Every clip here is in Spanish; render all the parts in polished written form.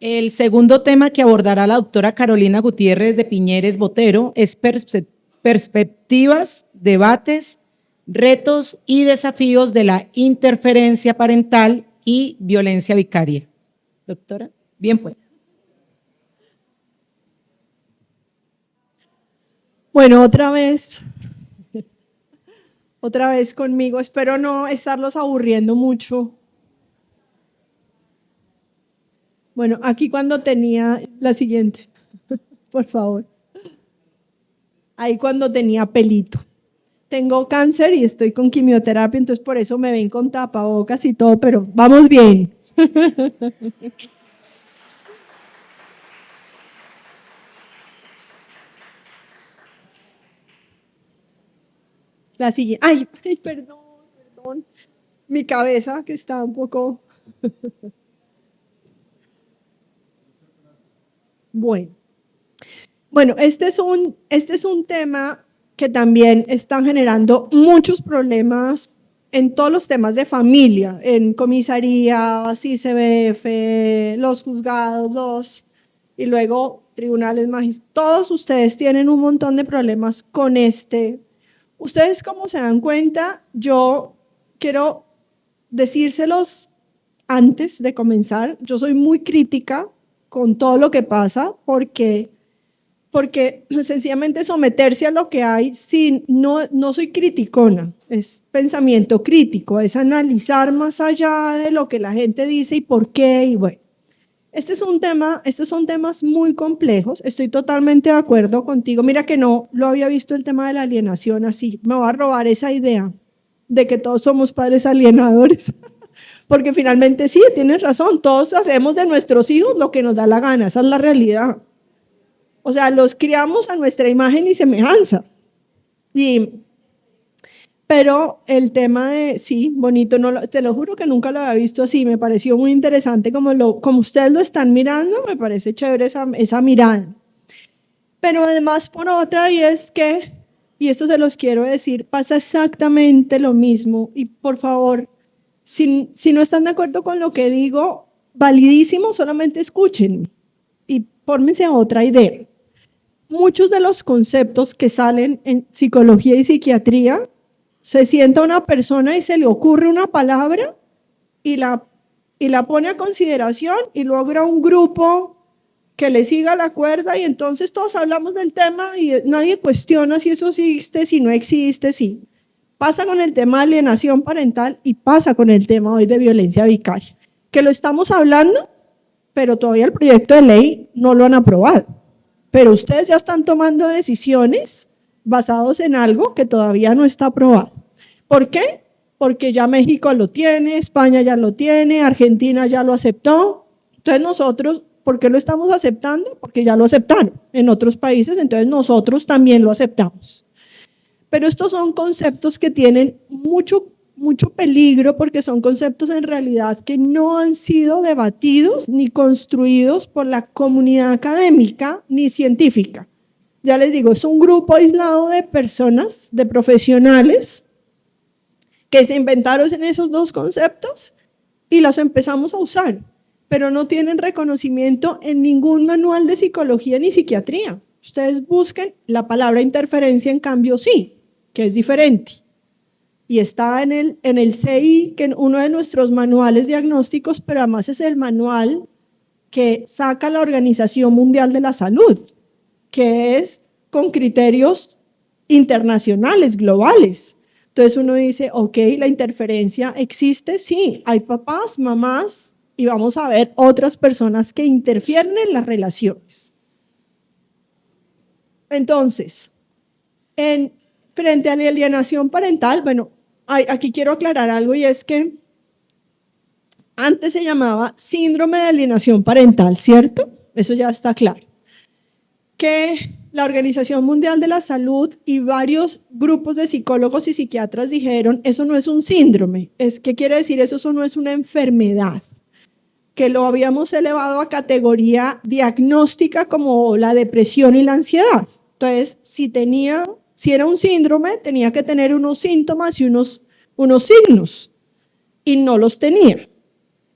El segundo tema que abordará la doctora Carolina Gutiérrez de Piñeres Botero es perspectivas, debates, retos y desafíos de la interferencia parental y violencia vicaria. Doctora, bien pues. Bueno, otra vez conmigo. Espero no estarlos aburriendo mucho. Bueno, aquí cuando tenía la siguiente, por favor. Ahí cuando tenía pelito. Tengo cáncer y estoy con quimioterapia, entonces por eso me ven con tapabocas y todo, pero vamos bien. La siguiente. Ay, perdón. Mi cabeza que está un poco... Bueno, este es un tema que también está generando muchos problemas en todos los temas de familia, en comisarías, ICBF, los juzgados, y luego tribunales magistrales. Todos ustedes tienen un montón de problemas con este. Ustedes, como se dan cuenta, yo quiero decírselos antes de comenzar. Yo soy muy crítica con todo lo que pasa porque sencillamente someterse a lo que hay, no soy criticona, es pensamiento crítico, es analizar más allá de lo que la gente dice y por qué, y bueno. Estos son temas muy complejos, estoy totalmente de acuerdo contigo. Mira que no lo había visto el tema de la alienación así, me va a robar esa idea de que todos somos padres alienadores. Porque finalmente sí, tienes razón, todos hacemos de nuestros hijos lo que nos da la gana, esa es la realidad. O sea, los criamos a nuestra imagen y semejanza. Pero el tema de, sí, bonito, te lo juro que nunca lo había visto así, me pareció muy interesante como ustedes lo están mirando, me parece chévere esa mirada. Pero además por otra, y es que, y esto se los quiero decir, pasa exactamente lo mismo, y por favor, si no están de acuerdo con lo que digo, validísimo, solamente escuchen y fórmense a otra idea. Muchos de los conceptos que salen en psicología y psiquiatría, se sienta una persona y se le ocurre una palabra y la pone a consideración y logra un grupo que le siga la cuerda y entonces todos hablamos del tema y nadie cuestiona si eso existe, si no existe, sí. Pasa con el tema de alienación parental y pasa con el tema hoy de violencia vicaria, que lo estamos hablando, pero todavía el proyecto de ley no lo han aprobado. Pero ustedes ya están tomando decisiones basados en algo que todavía no está aprobado. ¿Por qué? Porque ya México lo tiene, España ya lo tiene, Argentina ya lo aceptó. Entonces nosotros, ¿por qué lo estamos aceptando? Porque ya lo aceptaron en otros países, entonces nosotros también lo aceptamos. Pero estos son conceptos que tienen mucho peligro porque son conceptos en realidad que no han sido debatidos ni construidos por la comunidad académica ni científica. Ya les digo, es un grupo aislado de personas, de profesionales, que se inventaron en esos dos conceptos y los empezamos a usar, pero no tienen reconocimiento en ningún manual de psicología ni psiquiatría. Ustedes busquen la palabra interferencia, en cambio sí, que es diferente. Y está en el CI, que es uno de nuestros manuales diagnósticos, pero además es el manual que saca la Organización Mundial de la Salud, que es con criterios internacionales, globales. Entonces uno dice, ok, la interferencia existe, sí, hay papás, mamás, y vamos a ver otras personas que interfieren en las relaciones. Entonces, frente a la alienación parental, bueno, aquí quiero aclarar algo y es que antes se llamaba síndrome de alienación parental, ¿cierto? Eso ya está claro. Que la Organización Mundial de la Salud y varios grupos de psicólogos y psiquiatras dijeron, eso no es un síndrome. ¿Qué quiere decir eso? Eso no es una enfermedad. Que lo habíamos elevado a categoría diagnóstica como la depresión y la ansiedad. Entonces, si era un síndrome, tenía que tener unos síntomas y unos signos, y no los tenía.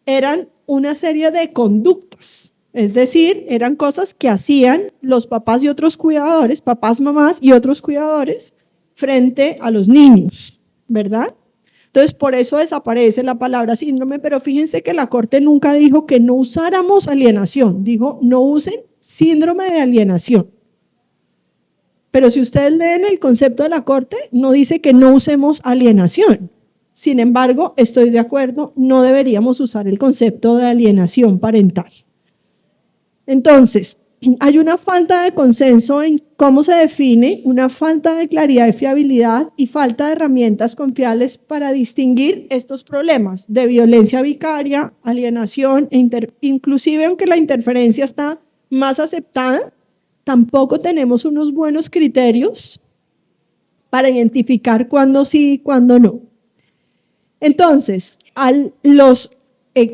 Eran una serie de conductas Es decir, eran cosas que hacían los papás y otros cuidadores, papás, mamás y otros cuidadores frente a los niños, ¿verdad? Entonces, por eso desaparece la palabra síndrome, pero fíjense que la Corte nunca dijo que no usáramos alienación, dijo no usen síndrome de alienación. Pero si ustedes leen el concepto de la Corte, no dice que no usemos alienación. Sin embargo, estoy de acuerdo, no deberíamos usar el concepto de alienación parental. Entonces, hay una falta de consenso en cómo se define, una falta de claridad y fiabilidad y falta de herramientas confiables para distinguir estos problemas de violencia vicaria, alienación, inclusive aunque la interferencia está más aceptada, tampoco tenemos unos buenos criterios para identificar cuándo sí y cuándo no. Entonces, los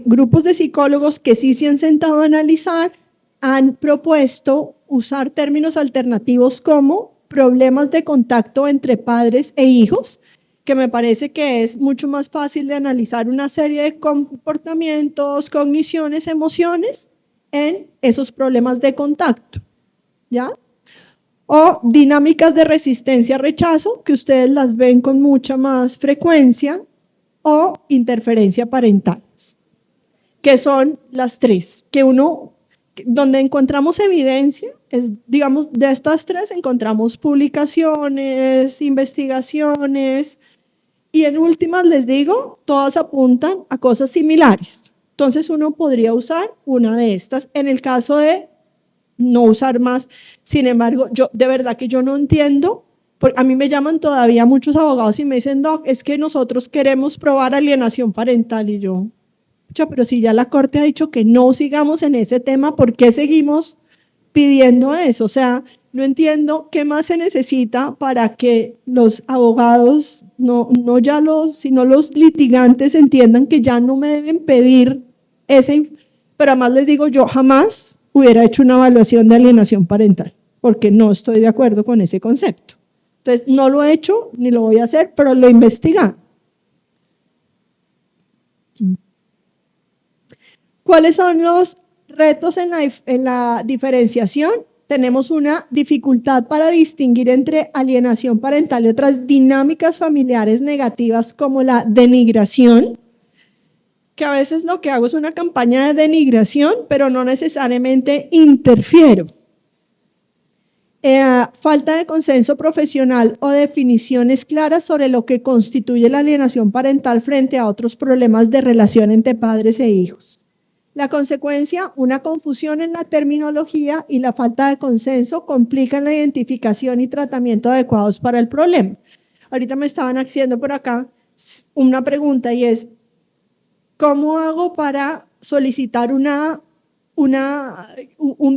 grupos de psicólogos que sí se han sentado a analizar han propuesto usar términos alternativos como problemas de contacto entre padres e hijos, que me parece que es mucho más fácil de analizar una serie de comportamientos, cogniciones, emociones en esos problemas de contacto, ¿ya? O dinámicas de resistencia-rechazo, que ustedes las ven con mucha más frecuencia, o interferencia parental, que son las tres, que donde encontramos evidencia, es, digamos, de estas tres encontramos publicaciones, investigaciones, y en últimas les digo, todas apuntan a cosas similares. Entonces uno podría usar una de estas en el caso de no usar más. Sin embargo, yo de verdad que yo no entiendo, porque a mí me llaman todavía muchos abogados y me dicen, Doc, es que nosotros queremos probar alienación parental, y yo, pero si ya la Corte ha dicho que no sigamos en ese tema, ¿por qué seguimos pidiendo eso? O sea, no entiendo qué más se necesita para que los abogados, sino los litigantes entiendan que ya no me deben pedir ese, pero además les digo, yo jamás hubiera hecho una evaluación de alienación parental, porque no estoy de acuerdo con ese concepto. Entonces, no lo he hecho, ni lo voy a hacer, pero lo he investigado. ¿Cuáles son los retos en la diferenciación? Tenemos una dificultad para distinguir entre alienación parental y otras dinámicas familiares negativas como la denigración, que a veces lo que hago es una campaña de denigración, pero no necesariamente interfiero. Falta de consenso profesional o definiciones claras sobre lo que constituye la alienación parental frente a otros problemas de relación entre padres e hijos. La consecuencia, una confusión en la terminología y la falta de consenso complican la identificación y tratamiento adecuados para el problema. Ahorita me estaban haciendo por acá una pregunta y es, ¿cómo hago para solicitar un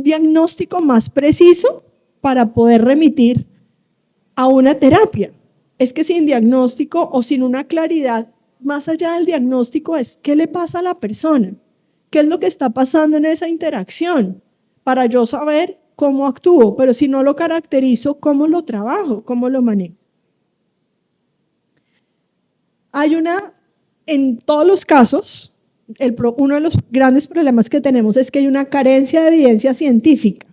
diagnóstico más preciso para poder remitir a una terapia? Es que sin diagnóstico o sin una claridad más allá del diagnóstico es ¿qué le pasa a la persona? ¿Qué es lo que está pasando en esa interacción? Para yo saber cómo actúo, pero si no lo caracterizo, ¿cómo lo trabajo? ¿Cómo lo manejo? En todos los casos, uno de los grandes problemas que tenemos es que hay una carencia de evidencia científica.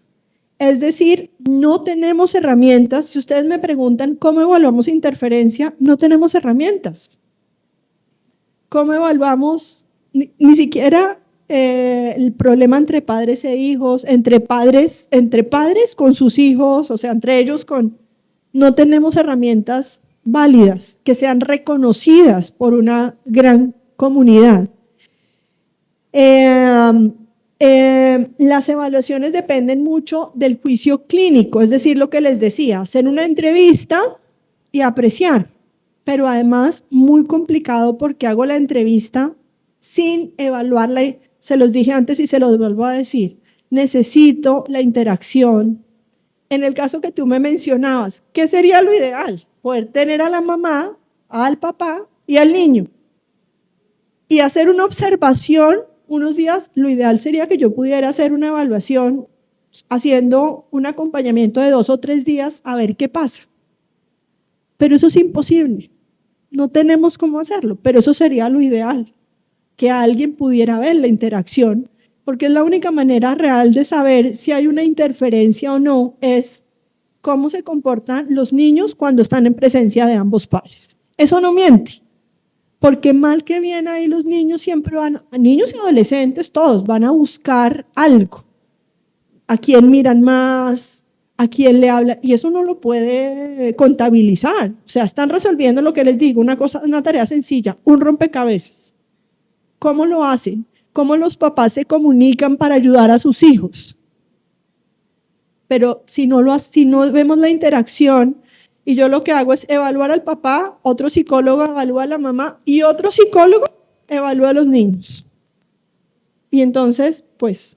Es decir, no tenemos herramientas. Si ustedes me preguntan cómo evaluamos interferencia, no tenemos herramientas. ¿Cómo evaluamos? Ni siquiera el problema entre padres e hijos, entre padres con sus hijos, o sea, entre ellos no tenemos herramientas válidas que sean reconocidas por una gran comunidad. Las evaluaciones dependen mucho del juicio clínico, es decir, lo que les decía, hacer una entrevista y apreciar, pero además muy complicado porque hago la entrevista sin evaluarla. Se los dije antes y se los vuelvo a decir, necesito la interacción. En el caso que tú me mencionabas, ¿qué sería lo ideal? Poder tener a la mamá, al papá y al niño y hacer una observación unos días. Lo ideal sería que yo pudiera hacer una evaluación haciendo un acompañamiento de 2 o 3 días a ver qué pasa. Pero eso es imposible. No tenemos cómo hacerlo, pero eso sería lo ideal, que alguien pudiera ver la interacción porque es la única manera real de saber si hay una interferencia o no, es cómo se comportan los niños cuando están en presencia de ambos padres. Eso no miente, porque mal que bien ahí los niños siempre niños y adolescentes todos van a buscar algo. ¿A quién miran más? ¿A quién le hablan? Y eso no lo puede contabilizar. O sea, están resolviendo lo que les digo, una tarea sencilla, un rompecabezas. ¿Cómo lo hacen? ¿Cómo los papás se comunican para ayudar a sus hijos? Pero si no vemos la interacción, y yo lo que hago es evaluar al papá, otro psicólogo evalúa a la mamá y otro psicólogo evalúa a los niños. Y entonces, pues,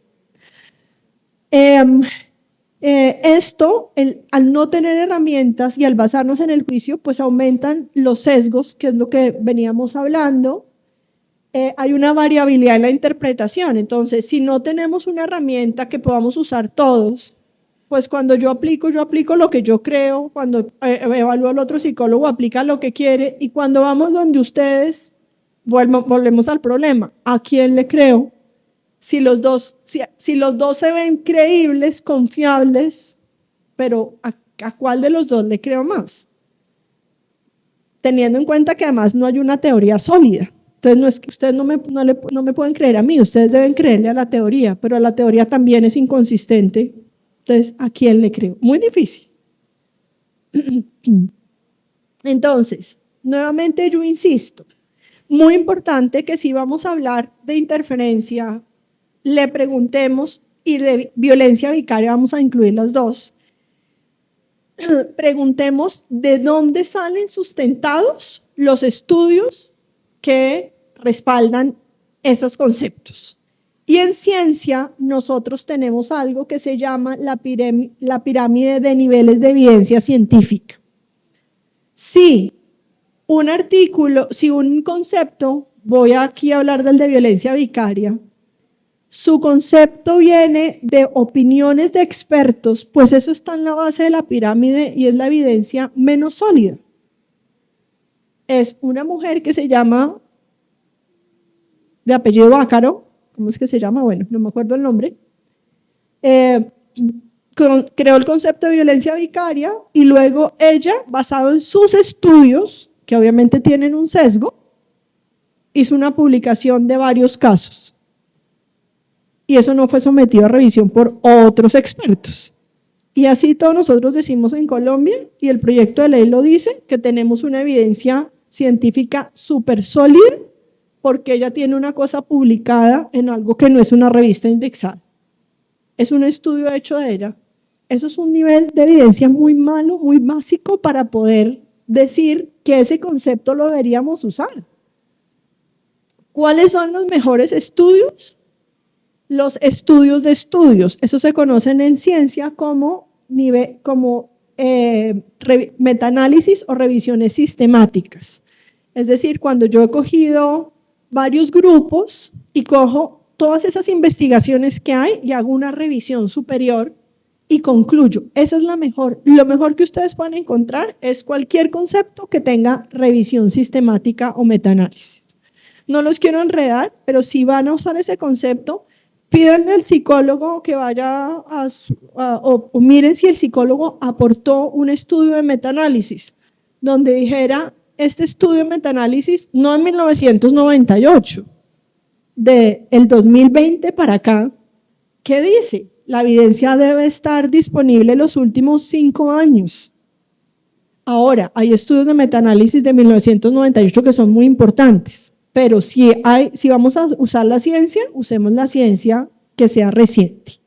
al no tener herramientas y al basarnos en el juicio, pues aumentan los sesgos, que es lo que veníamos hablando. Hay una variabilidad en la interpretación. Entonces, si no tenemos una herramienta que podamos usar todos, pues cuando yo aplico lo que yo creo, cuando evalúo al otro psicólogo, aplica lo que quiere, y cuando vamos donde ustedes, volvemos al problema. ¿A quién le creo? Si los dos se ven creíbles, confiables, pero ¿a cuál de los dos le creo más? Teniendo en cuenta que además no hay una teoría sólida. Entonces no es que ustedes no me pueden creer a mí, ustedes deben creerle a la teoría, pero la teoría también es inconsistente. Entonces, ¿a quién le creo? Muy difícil. Entonces, nuevamente yo insisto, muy importante que si vamos a hablar de interferencia, le preguntemos, y de violencia vicaria vamos a incluir las dos, preguntemos de dónde salen sustentados los estudios que respaldan esos conceptos. Y en ciencia nosotros tenemos algo que se llama la pirámide de niveles de evidencia científica. Si un concepto, voy aquí a hablar del de violencia vicaria, su concepto viene de opiniones de expertos, pues eso está en la base de la pirámide y es la evidencia menos sólida. Es una mujer que se llama, de apellido Bácaro, ¿cómo es que se llama? Bueno, no me acuerdo el nombre. Creó el concepto de violencia vicaria y luego ella, basado en sus estudios, que obviamente tienen un sesgo, hizo una publicación de varios casos. Y eso no fue sometido a revisión por otros expertos. Y así todos nosotros decimos en Colombia, y el proyecto de ley lo dice, que tenemos una evidencia científica súper sólida, porque ella tiene una cosa publicada en algo que no es una revista indexada. Es un estudio hecho de ella. Eso es un nivel de evidencia muy malo, muy básico para poder decir que ese concepto lo deberíamos usar. ¿Cuáles son los mejores estudios? Los estudios de estudios. Eso se conocen en ciencia como metaanálisis o revisiones sistemáticas. Es decir, cuando yo he cogido varios grupos y cojo todas esas investigaciones que hay y hago una revisión superior y concluyo. Esa es lo mejor que ustedes pueden encontrar es cualquier concepto que tenga revisión sistemática o metaanálisis. No los quiero enredar, pero si van a usar ese concepto, pídanle al psicólogo que vaya o miren si el psicólogo aportó un estudio de metaanálisis donde dijera, este estudio de metaanálisis no en 1998, del 2020 para acá, ¿qué dice? La evidencia debe estar disponible los últimos 5 años. Ahora, hay estudios de metaanálisis de 1998 que son muy importantes, pero si vamos a usar la ciencia, usemos la ciencia que sea reciente.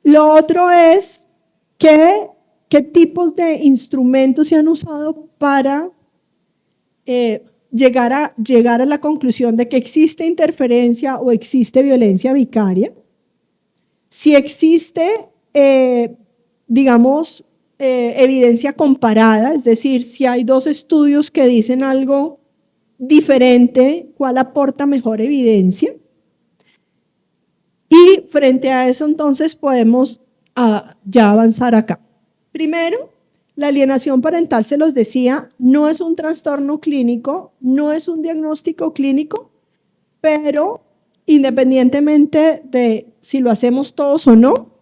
Lo otro es ¿qué tipos de instrumentos se han usado para llegar a la conclusión de que existe interferencia o existe violencia vicaria? Si existe, evidencia comparada, es decir, si hay dos estudios que dicen algo diferente, ¿cuál aporta mejor evidencia? Y frente a eso, entonces, podemos ya avanzar acá. Primero, La alienación parental, se los decía, no es un trastorno clínico, no es un diagnóstico clínico, pero independientemente de si lo hacemos todos o no,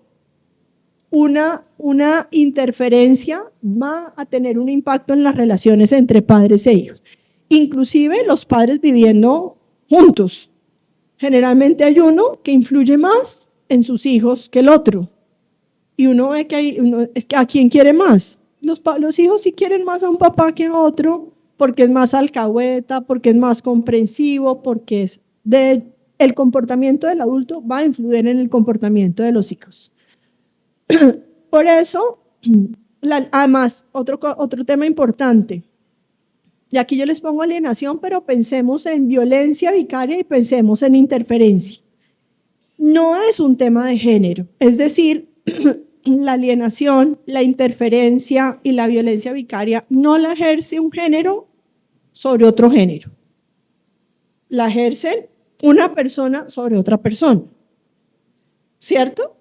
una interferencia va a tener un impacto en las relaciones entre padres e hijos. Inclusive los padres viviendo juntos. Generalmente hay uno que influye más en sus hijos que el otro. Y uno ve que es que ¿a quién quiere más? Los hijos sí quieren más a un papá que a otro, porque es más alcahueta, porque es más comprensivo, porque el comportamiento del adulto va a influir en el comportamiento de los hijos. Por eso, además, otro tema importante, y aquí yo les pongo alienación, pero pensemos en violencia vicaria y pensemos en interferencia. No es un tema de género, es decir, la alienación, la interferencia y la violencia vicaria no la ejerce un género sobre otro género. La ejerce una persona sobre otra persona, ¿cierto?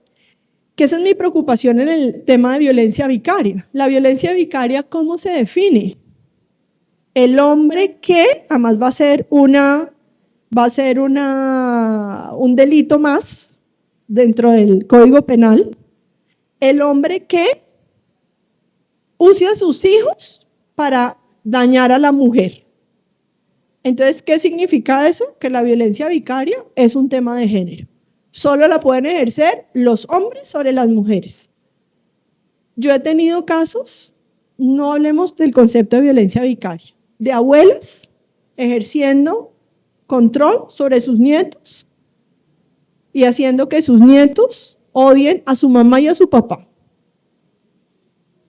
Que esa es mi preocupación en el tema de violencia vicaria. La violencia vicaria, ¿cómo se define? El hombre que, además va a ser un delito más dentro del Código Penal, el hombre que use a sus hijos para dañar a la mujer. Entonces, ¿qué significa eso? Que la violencia vicaria es un tema de género. Solo la pueden ejercer los hombres sobre las mujeres. Yo he tenido casos, no hablemos del concepto de violencia vicaria, de abuelas ejerciendo control sobre sus nietos y haciendo que sus nietos odien a su mamá y a su papá.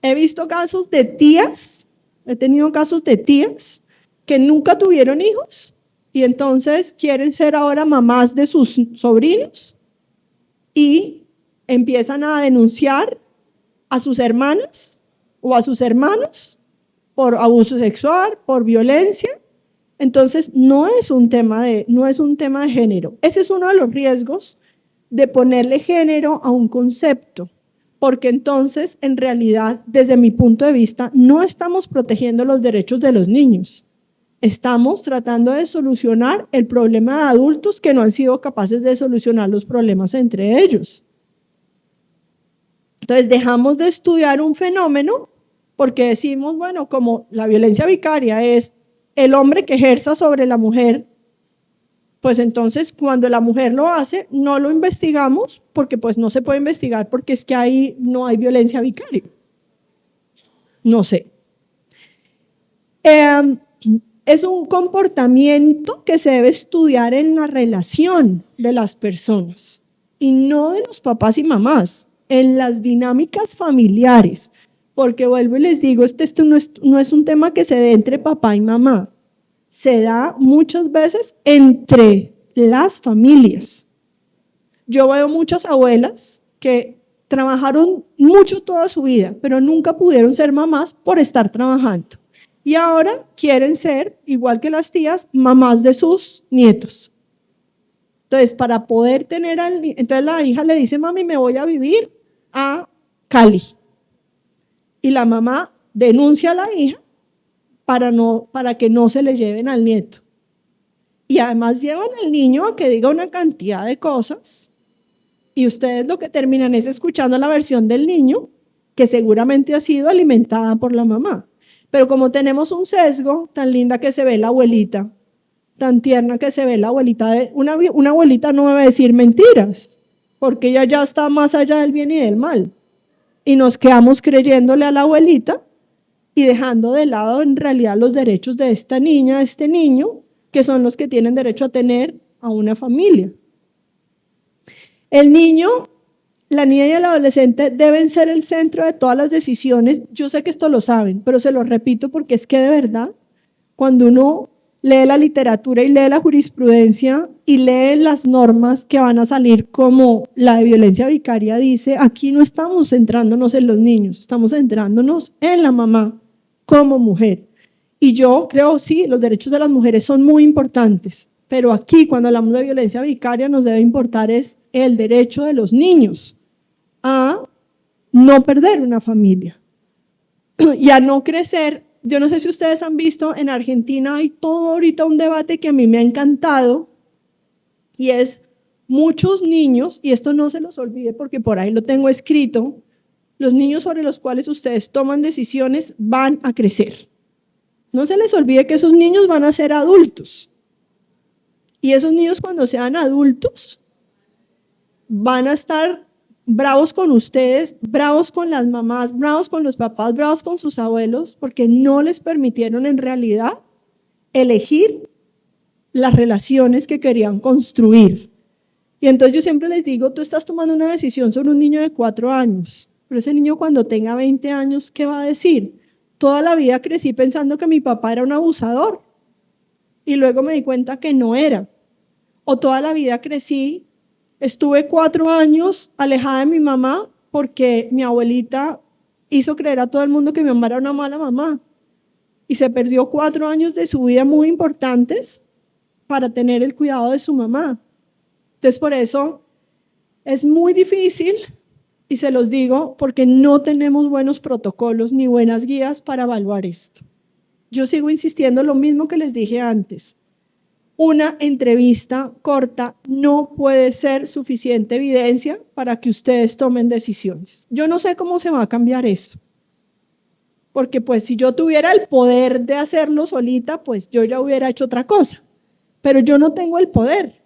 He visto casos de tías, he tenido casos de tías que nunca tuvieron hijos y entonces quieren ser ahora mamás de sus sobrinos y empiezan a denunciar a sus hermanas o a sus hermanos por abuso sexual, por violencia. Entonces no es un tema de género. Ese es uno de los riesgos de ponerle género a un concepto, porque entonces en realidad desde mi punto de vista no estamos protegiendo los derechos de los niños. Estamos tratando de solucionar el problema de adultos que no han sido capaces de solucionar los problemas entre ellos. Entonces dejamos de estudiar un fenómeno porque decimos, bueno, como la violencia vicaria es el hombre que ejerza sobre la mujer, pues entonces cuando la mujer lo hace, no lo investigamos porque pues no se puede investigar porque es que ahí no hay violencia vicaria. No sé. Es un comportamiento que se debe estudiar en la relación de las personas y no de los papás y mamás, en las dinámicas familiares, porque vuelvo y les digo, esto no es un tema que se dé entre papá y mamá, se da muchas veces entre las familias. Yo veo muchas abuelas que trabajaron mucho toda su vida, pero nunca pudieron ser mamás por estar trabajando. Y ahora quieren ser, igual que las tías, mamás de sus nietos. Entonces, para poder tener entonces la hija le dice, mami, me voy a vivir a Cali. Y la mamá denuncia a la hija para que no se le lleven al nieto. Y además llevan al niño a que diga una cantidad de cosas y ustedes lo que terminan es escuchando la versión del niño que seguramente ha sido alimentada por la mamá. Pero como tenemos un sesgo, tan linda que se ve la abuelita, tan tierna que se ve la abuelita, una abuelita no debe decir mentiras, porque ella ya está más allá del bien y del mal. Y nos quedamos creyéndole a la abuelita y dejando de lado en realidad los derechos de esta niña, de este niño, que son los que tienen derecho a tener a una familia. El niño, la niña y el adolescente deben ser el centro de todas las decisiones. Yo sé que esto lo saben, pero se lo repito porque es que de verdad, cuando uno lee la literatura y lee la jurisprudencia y lee las normas que van a salir como la de violencia vicaria, dice, aquí no estamos centrándonos en los niños, estamos centrándonos en la mamá como mujer. Y yo creo, sí, los derechos de las mujeres son muy importantes, pero aquí cuando hablamos de violencia vicaria nos debe importar es el derecho de los niños a no perder una familia. y a no crecer. Yo no sé si ustedes han visto, en Argentina hay todo ahorita un debate que a mí me ha encantado, y es muchos niños, y esto no se los olvide porque por ahí lo tengo escrito, los niños sobre los cuales ustedes toman decisiones van a crecer. No se les olvide que esos niños van a ser adultos. Y esos niños, cuando sean adultos, van a estar bravos con ustedes, bravos con las mamás, bravos con los papás, bravos con sus abuelos, porque no les permitieron en realidad elegir las relaciones que querían construir. Y entonces yo siempre les digo, tú estás tomando una decisión sobre un niño de 4 años, pero ese niño cuando tenga 20 años, ¿qué va a decir? Toda la vida crecí pensando que mi papá era un abusador y luego me di cuenta que no era. O toda la vida crecí, estuve 4 años alejada de mi mamá porque mi abuelita hizo creer a todo el mundo que mi mamá era una mala mamá y se perdió 4 años de su vida muy importantes para tener el cuidado de su mamá. Entonces, por eso es muy difícil, y se los digo porque no tenemos buenos protocolos ni buenas guías para evaluar esto. Yo sigo insistiendo lo mismo que les dije antes. Una entrevista corta no puede ser suficiente evidencia para que ustedes tomen decisiones. Yo no sé cómo se va a cambiar eso. Porque pues si yo tuviera el poder de hacerlo solita, pues yo ya hubiera hecho otra cosa. Pero yo no tengo el poder.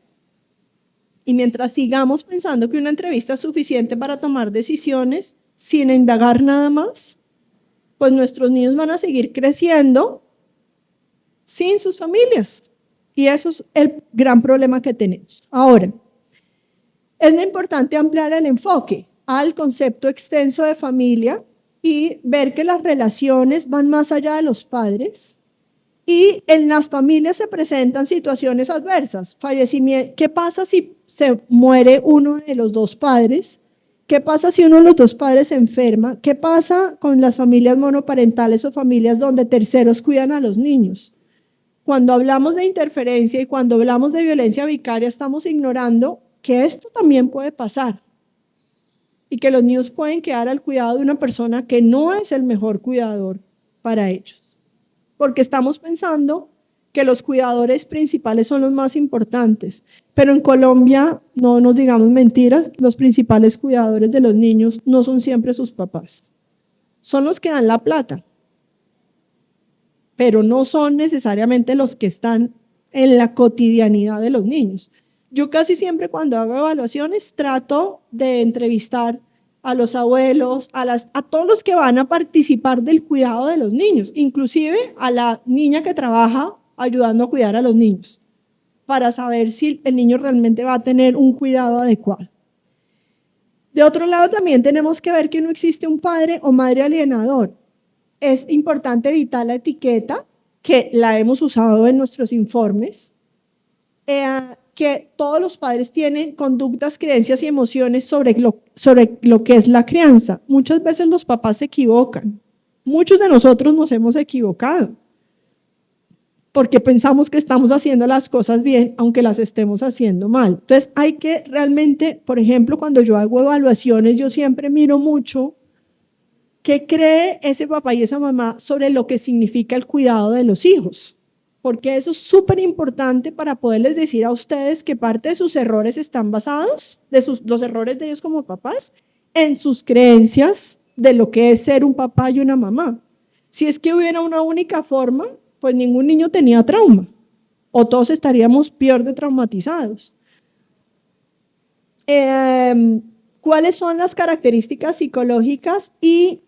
Y mientras sigamos pensando que una entrevista es suficiente para tomar decisiones sin indagar nada más, pues nuestros niños van a seguir creciendo sin sus familias. Y eso es el gran problema que tenemos. Ahora, es importante ampliar el enfoque al concepto extenso de familia y ver que las relaciones van más allá de los padres. Y en las familias se presentan situaciones adversas, fallecimiento. ¿Qué pasa si se muere uno de los dos padres? ¿Qué pasa si uno de los dos padres se enferma? ¿Qué pasa con las familias monoparentales o familias donde terceros cuidan a los niños? Cuando hablamos de interferencia y cuando hablamos de violencia vicaria, estamos ignorando que esto también puede pasar y que los niños pueden quedar al cuidado de una persona que no es el mejor cuidador para ellos. Porque estamos pensando que los cuidadores principales son los más importantes, pero en Colombia, no nos digamos mentiras, los principales cuidadores de los niños no son siempre sus papás, son los que dan la plata, pero no son necesariamente los que están en la cotidianidad de los niños. Yo casi siempre cuando hago evaluaciones trato de entrevistar a los abuelos, a todos los que van a participar del cuidado de los niños, inclusive a la niña que trabaja ayudando a cuidar a los niños, para saber si el niño realmente va a tener un cuidado adecuado. De otro lado, también tenemos que ver que no existe un padre o madre alienador. Es importante evitar la etiqueta, que la hemos usado en nuestros informes, que todos los padres tienen conductas, creencias y emociones sobre lo que es la crianza. Muchas veces los papás se equivocan. Muchos de nosotros nos hemos equivocado porque pensamos que estamos haciendo las cosas bien, aunque las estemos haciendo mal. Entonces hay que realmente, por ejemplo, cuando yo hago evaluaciones, yo siempre miro mucho qué cree ese papá y esa mamá sobre lo que significa el cuidado de los hijos. Porque eso es súper importante para poderles decir a ustedes que parte de sus errores están basados, los errores de ellos como papás, en sus creencias de lo que es ser un papá y una mamá. Si es que hubiera una única forma, pues ningún niño tenía trauma, o todos estaríamos peor de traumatizados. ¿Cuáles son las características psicológicas? Y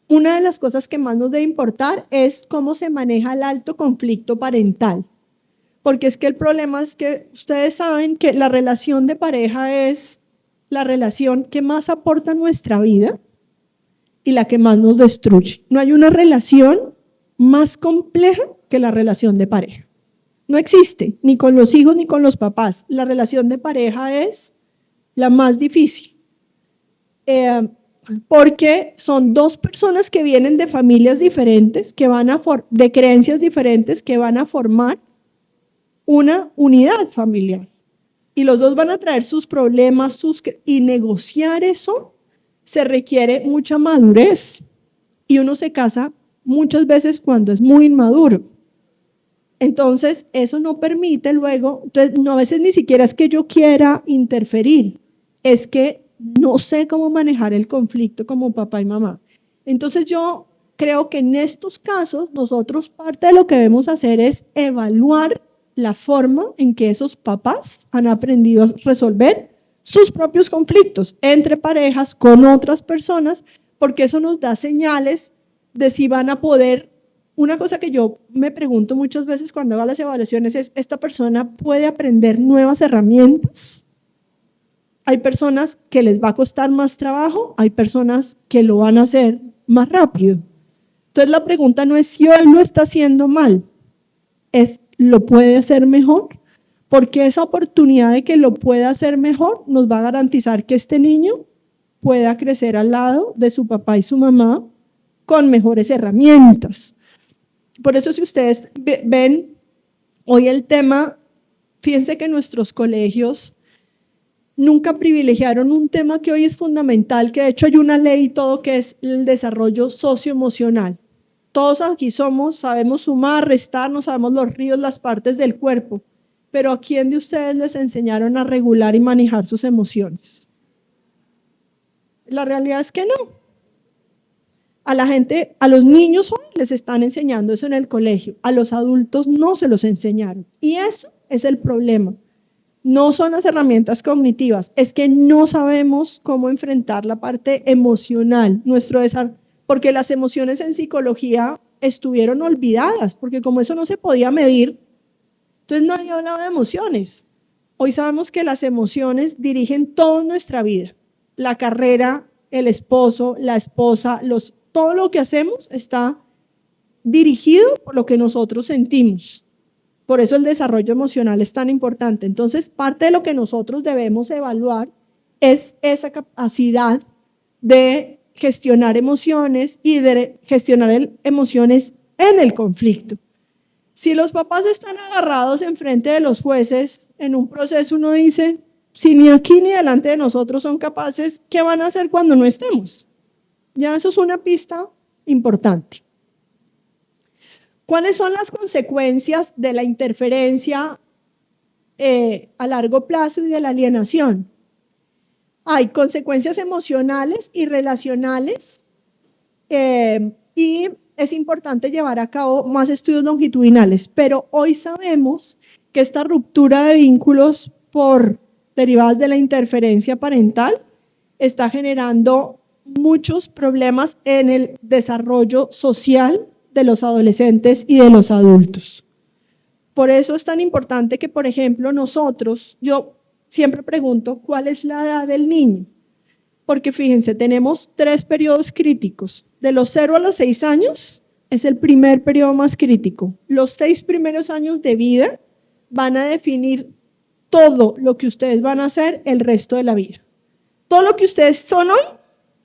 una de las cosas que más nos debe importar es cómo se maneja el alto conflicto parental. Porque es que el problema es que ustedes saben que la relación de pareja es la relación que más aporta a nuestra vida y la que más nos destruye. No hay una relación más compleja que la relación de pareja. No existe, ni con los hijos ni con los papás. La relación de pareja es la más difícil. Porque son dos personas que vienen de familias diferentes, de creencias diferentes, que van a formar una unidad familiar. Y los dos van a traer sus problemas, y negociar eso se requiere mucha madurez, y uno se casa muchas veces cuando es muy inmaduro. Entonces, eso no permite luego, entonces, no, a veces ni siquiera es que yo quiera interferir, es que no sé cómo manejar el conflicto como papá y mamá. Entonces, yo creo que en estos casos, nosotros parte de lo que debemos hacer es evaluar la forma en que esos papás han aprendido a resolver sus propios conflictos entre parejas, con otras personas, porque eso nos da señales de si van a poder. Una cosa que yo me pregunto muchas veces cuando hago las evaluaciones es, ¿esta persona puede aprender nuevas herramientas? Hay personas que les va a costar más trabajo, hay personas que lo van a hacer más rápido. Entonces la pregunta no es si él lo está haciendo mal, es ¿lo puede hacer mejor? Porque esa oportunidad de que lo pueda hacer mejor nos va a garantizar que este niño pueda crecer al lado de su papá y su mamá con mejores herramientas. Por eso si ustedes ven hoy el tema, fíjense que nuestros colegios nunca privilegiaron un tema que hoy es fundamental, que de hecho hay una ley y todo, que es el desarrollo socioemocional. Todos aquí sabemos sumar, restar, no sabemos los ríos, las partes del cuerpo, pero ¿a quién de ustedes les enseñaron a regular y manejar sus emociones? La realidad es que no. A la gente, a los niños hoy les están enseñando eso en el colegio, a los adultos no se los enseñaron. Y eso es el problema. No son las herramientas cognitivas, es que no sabemos cómo enfrentar la parte emocional, porque las emociones en psicología estuvieron olvidadas, porque como eso no se podía medir, entonces nadie hablaba de emociones. Hoy sabemos que las emociones dirigen toda nuestra vida, la carrera, el esposo, la esposa, todo lo que hacemos está dirigido por lo que nosotros sentimos. Por eso el desarrollo emocional es tan importante. Entonces, parte de lo que nosotros debemos evaluar es esa capacidad de gestionar emociones y de gestionar emociones en el conflicto. Si los papás están agarrados enfrente de los jueces en un proceso, uno dice, si ni aquí ni delante de nosotros son capaces, ¿qué van a hacer cuando no estemos? Ya eso es una pista importante. ¿Cuáles son las consecuencias de la interferencia a largo plazo y de la alienación? Hay consecuencias emocionales y relacionales y es importante llevar a cabo más estudios longitudinales, pero hoy sabemos que esta ruptura de vínculos derivadas de la interferencia parental está generando muchos problemas en el desarrollo social de los adolescentes y de los adultos. Por eso es tan importante que, por ejemplo, yo siempre pregunto, ¿cuál es la edad del niño? Porque fíjense, tenemos 3 periodos críticos. De los 0 a los 6 años es el primer periodo más crítico. Los 6 primeros años de vida van a definir todo lo que ustedes van a hacer el resto de la vida. Todo lo que ustedes son hoy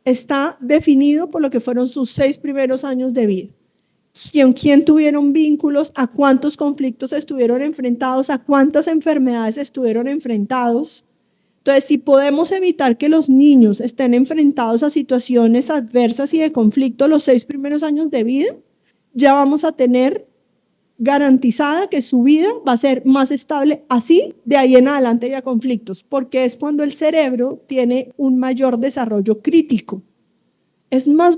está definido por lo que fueron sus 6 primeros años de vida. ¿Con quién tuvieron vínculos? ¿A cuántos conflictos estuvieron enfrentados? ¿A cuántas enfermedades estuvieron enfrentados? Entonces, si podemos evitar que los niños estén enfrentados a situaciones adversas y de conflicto los 6 primeros años de vida, ya vamos a tener garantizada que su vida va a ser más estable, así de ahí en adelante haya conflictos, porque es cuando el cerebro tiene un mayor desarrollo crítico. Es más,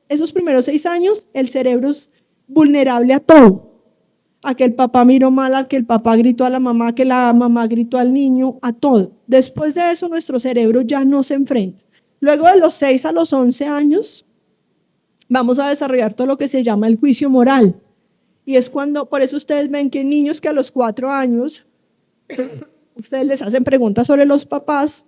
esos primeros 6 años, el cerebro es vulnerable a todo. A que el papá miró mal, a que el papá gritó a la mamá, que la mamá gritó al niño, a todo. Después de eso, nuestro cerebro ya no se enfrenta. Luego de los 6 a los 11 años, vamos a desarrollar todo lo que se llama el juicio moral. Y es por eso ustedes ven que niños que a los 4 años, ustedes les hacen preguntas sobre los papás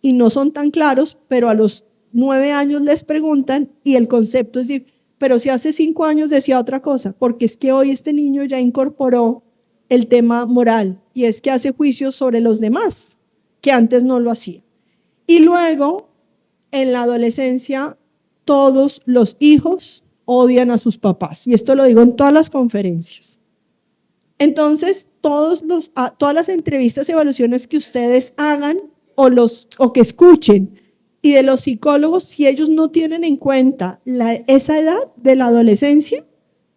y no son tan claros, pero a los 9 años les preguntan y el concepto es diferente. Pero si hace 5 años decía otra cosa, porque es que hoy este niño ya incorporó el tema moral y es que hace juicios sobre los demás, que antes no lo hacía. Y luego, en la adolescencia, todos los hijos odian a sus papás, y esto lo digo en todas las conferencias. Entonces, todas las entrevistas y evaluaciones que ustedes hagan o que escuchen y de los psicólogos, si ellos no tienen en cuenta esa edad de la adolescencia,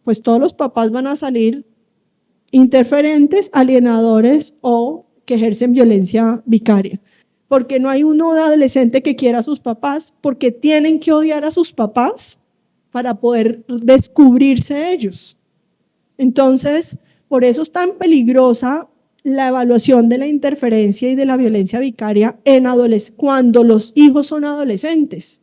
pues todos los papás van a salir interferentes, alienadores o que ejercen violencia vicaria. Porque no hay un adolescente que quiera a sus papás, porque tienen que odiar a sus papás para poder descubrirse ellos. Entonces, por eso es tan peligrosa la evaluación de la interferencia y de la violencia vicaria cuando los hijos son adolescentes.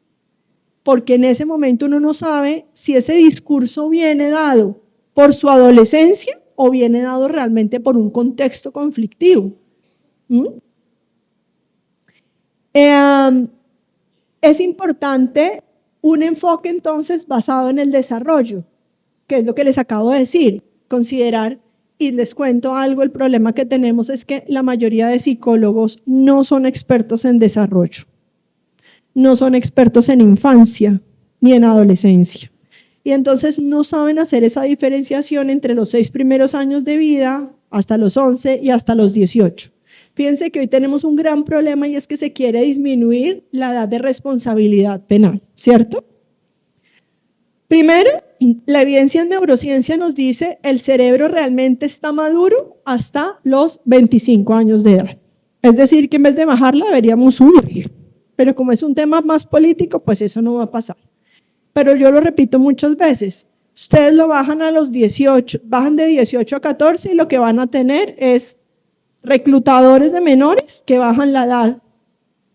Porque en ese momento uno no sabe si ese discurso viene dado por su adolescencia o viene dado realmente por un contexto conflictivo. Es importante un enfoque entonces basado en el desarrollo, que es lo que les acabo de decir, considerar, y les cuento algo, el problema que tenemos es que la mayoría de psicólogos no son expertos en desarrollo, no son expertos en infancia ni en adolescencia. Y entonces no saben hacer esa diferenciación entre los 6 primeros años de vida, hasta los 11 y hasta los 18. Fíjense que hoy tenemos un gran problema y es que se quiere disminuir la edad de responsabilidad penal, ¿cierto? Primero, la evidencia en neurociencia nos dice el cerebro realmente está maduro hasta los 25 años de edad. Es decir, que en vez de bajarla deberíamos subir. Pero como es un tema más político, pues eso no va a pasar. Pero yo lo repito muchas veces, ustedes lo bajan a los 18, bajan de 18 a 14 y lo que van a tener es reclutadores de menores que bajan la edad.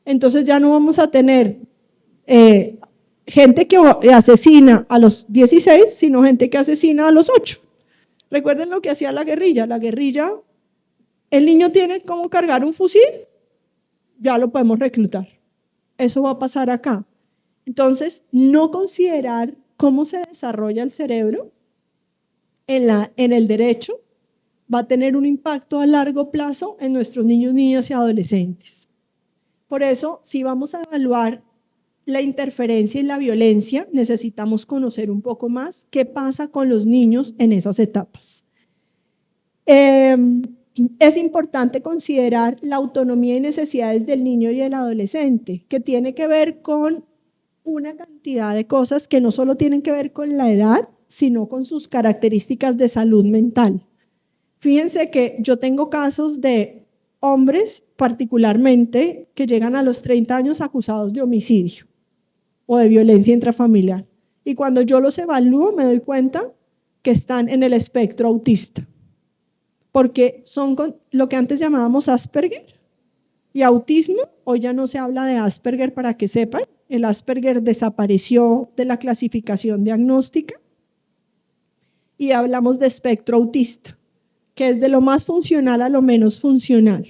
Entonces ya no vamos a tener gente que asesina a los 16, sino gente que asesina a los 8. Recuerden lo que hacía la guerrilla. La guerrilla, el niño tiene cómo cargar un fusil, ya lo podemos reclutar. Eso va a pasar acá. Entonces, no considerar cómo se desarrolla el cerebro en el derecho va a tener un impacto a largo plazo en nuestros niños, niñas y adolescentes. Por eso, si vamos a evaluar la interferencia y la violencia, necesitamos conocer un poco más qué pasa con los niños en esas etapas. Es importante considerar la autonomía y necesidades del niño y el adolescente, que tiene que ver con una cantidad de cosas que no solo tienen que ver con la edad, sino con sus características de salud mental. Fíjense que yo tengo casos de hombres, particularmente, que llegan a los 30 años acusados de homicidio o de violencia intrafamiliar. Y cuando yo los evalúo, me doy cuenta que están en el espectro autista, porque son con lo que antes llamábamos Asperger y autismo. Hoy ya no se habla de Asperger, para que sepan. El Asperger desapareció de la clasificación diagnóstica y hablamos de espectro autista, que es de lo más funcional a lo menos funcional,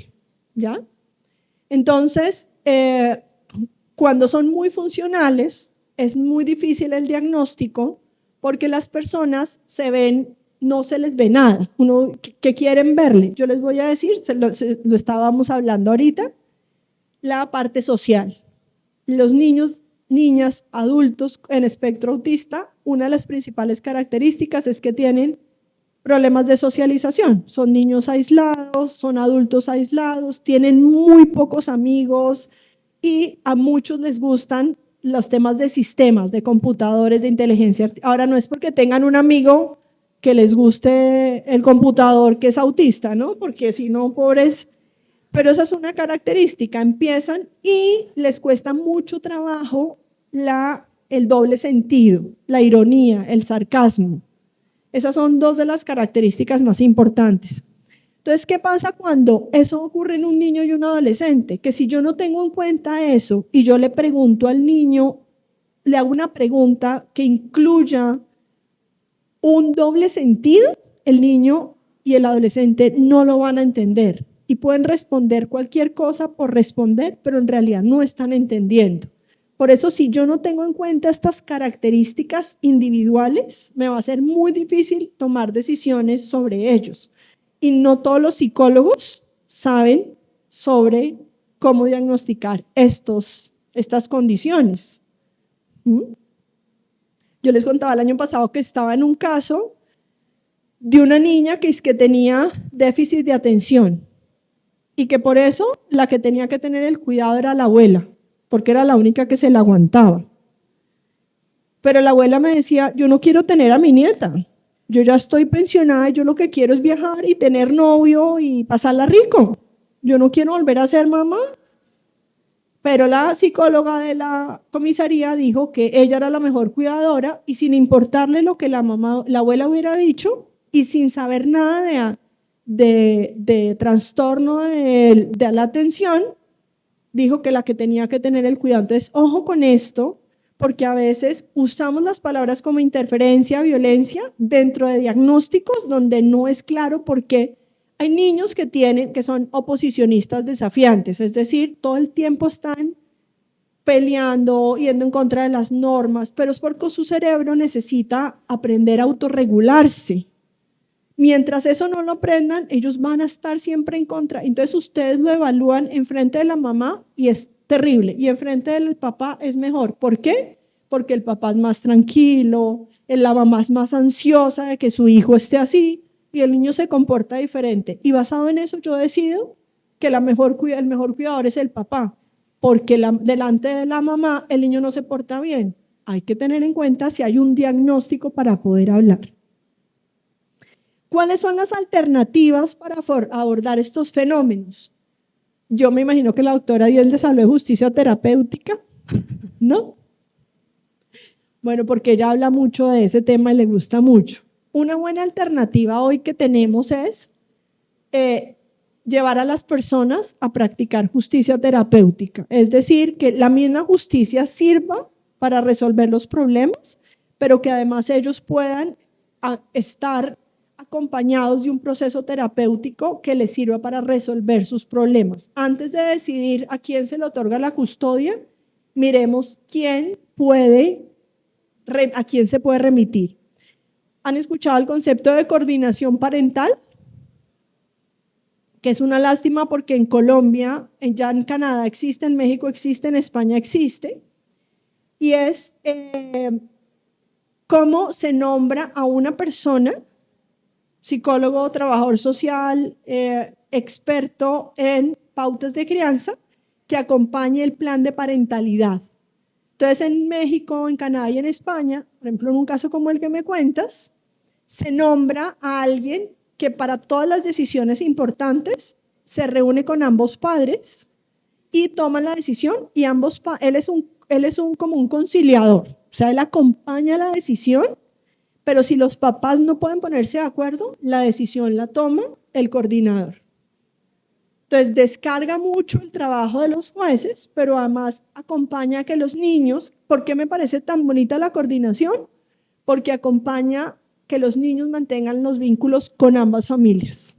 ¿ya? Entonces, cuando son muy funcionales, es muy difícil el diagnóstico porque las personas no se les ve nada. ¿Qué quieren verle? Yo les voy a decir, lo estábamos hablando ahorita, la parte social. Los niños, niñas, adultos en espectro autista, una de las principales características es que tienen problemas de socialización. Son niños aislados, son adultos aislados, tienen muy pocos amigos y a muchos les gustan los temas de sistemas, de computadores, de inteligencia artificial. Ahora, no es porque tengan un amigo que les guste el computador que es autista, ¿no? Porque si no, pobres. Pero esa es una característica. Empiezan y les cuesta mucho trabajo el doble sentido, la ironía, el sarcasmo. Esas son dos de las características más importantes. Entonces, ¿qué pasa cuando eso ocurre en un niño y un adolescente? Que si yo no tengo en cuenta eso y yo le pregunto al niño, le hago una pregunta que incluya un doble sentido, el niño y el adolescente no lo van a entender y pueden responder cualquier cosa por responder, pero en realidad no están entendiendo. Por eso, si yo no tengo en cuenta estas características individuales, me va a ser muy difícil tomar decisiones sobre ellos. Y no todos los psicólogos saben sobre cómo diagnosticar estas condiciones. Yo les contaba el año pasado que estaba en un caso de una niña que tenía déficit de atención y que por eso la que tenía que tener el cuidado era la abuela, porque era la única que se la aguantaba. Pero la abuela me decía, yo no quiero tener a mi nieta, yo ya estoy pensionada y yo lo que quiero es viajar y tener novio y pasarla rico. Yo no quiero volver a ser mamá. Pero la psicóloga de la comisaría dijo que ella era la mejor cuidadora y sin importarle lo que la abuela hubiera dicho y sin saber nada de trastorno de la atención, dijo que la que tenía que tener el cuidado. Entonces, ojo con esto, porque a veces usamos las palabras como interferencia, violencia, dentro de diagnósticos donde no es claro por qué. Hay niños que son oposicionistas desafiantes, es decir, todo el tiempo están peleando, yendo en contra de las normas, pero es porque su cerebro necesita aprender a autorregularse. Mientras eso no lo aprendan, ellos van a estar siempre en contra. Entonces ustedes lo evalúan enfrente de la mamá y es terrible, y enfrente del papá es mejor. ¿Por qué? Porque el papá es más tranquilo, la mamá es más ansiosa de que su hijo esté así, y el niño se comporta diferente. Y basado en eso yo decido que el mejor cuidador es el papá, porque delante de la mamá el niño no se porta bien. Hay que tener en cuenta si hay un diagnóstico para poder hablar. ¿Cuáles son las alternativas para abordar estos fenómenos? Yo me imagino que la doctora Díaz les habló de justicia terapéutica, ¿no? Bueno, porque ella habla mucho de ese tema y le gusta mucho. Una buena alternativa hoy que tenemos es llevar a las personas a practicar justicia terapéutica. Es decir, que la misma justicia sirva para resolver los problemas, pero que además ellos puedan estar acompañados de un proceso terapéutico que les sirva para resolver sus problemas. Antes de decidir a quién se le otorga la custodia, miremos a quién se puede remitir. ¿Han escuchado el concepto de coordinación parental? Que es una lástima porque en Colombia, ya en Canadá existe, en México existe, en España existe, y es cómo se nombra a una persona, psicólogo, trabajador social, experto en pautas de crianza, que acompañe el plan de parentalidad. Entonces, en México, en Canadá y en España, por ejemplo, en un caso como el que me cuentas, se nombra a alguien que para todas las decisiones importantes se reúne con ambos padres y toman la decisión, y él es como un conciliador, o sea, él acompaña la decisión, pero si los papás no pueden ponerse de acuerdo, la decisión la toma el coordinador. Entonces, descarga mucho el trabajo de los jueces, pero además acompaña a que los niños, ¿por qué me parece tan bonita la coordinación? Porque acompaña que los niños mantengan los vínculos con ambas familias.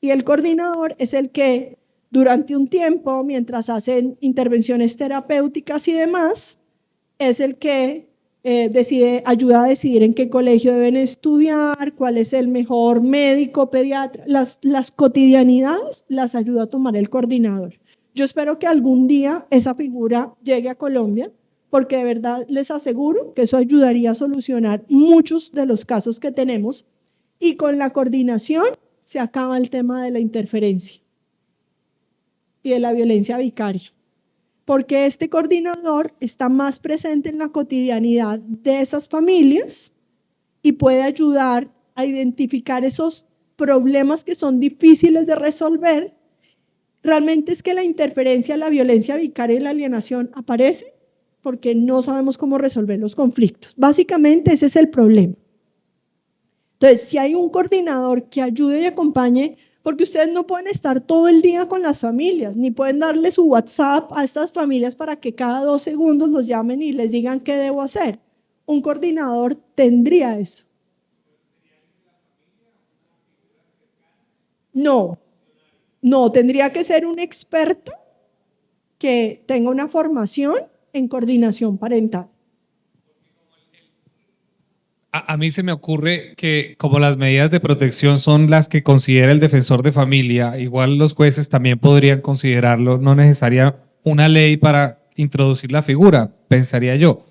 Y el coordinador es el que durante un tiempo, mientras hacen intervenciones terapéuticas y demás, es el que ayuda a decidir en qué colegio deben estudiar, cuál es el mejor médico, pediatra, las cotidianidades las ayuda a tomar el coordinador. Yo espero que algún día esa figura llegue a Colombia, porque de verdad les aseguro que eso ayudaría a solucionar muchos de los casos que tenemos, y con la coordinación se acaba el tema de la interferencia y de la violencia vicaria, porque este coordinador está más presente en la cotidianidad de esas familias y puede ayudar a identificar esos problemas que son difíciles de resolver. Realmente es que la interferencia, la violencia vicaria y la alienación aparece porque no sabemos cómo resolver los conflictos. Básicamente ese es el problema. Entonces, si hay un coordinador que ayude y acompañe, porque ustedes no pueden estar todo el día con las familias, ni pueden darle su WhatsApp a estas familias para que cada 2 segundos los llamen y les digan qué debo hacer. Un coordinador tendría eso. No, tendría que ser un experto que tenga una formación en coordinación parental. A mí se me ocurre que como las medidas de protección son las que considera el defensor de familia, igual los jueces también podrían considerarlo, no necesaria una ley para introducir la figura, pensaría yo.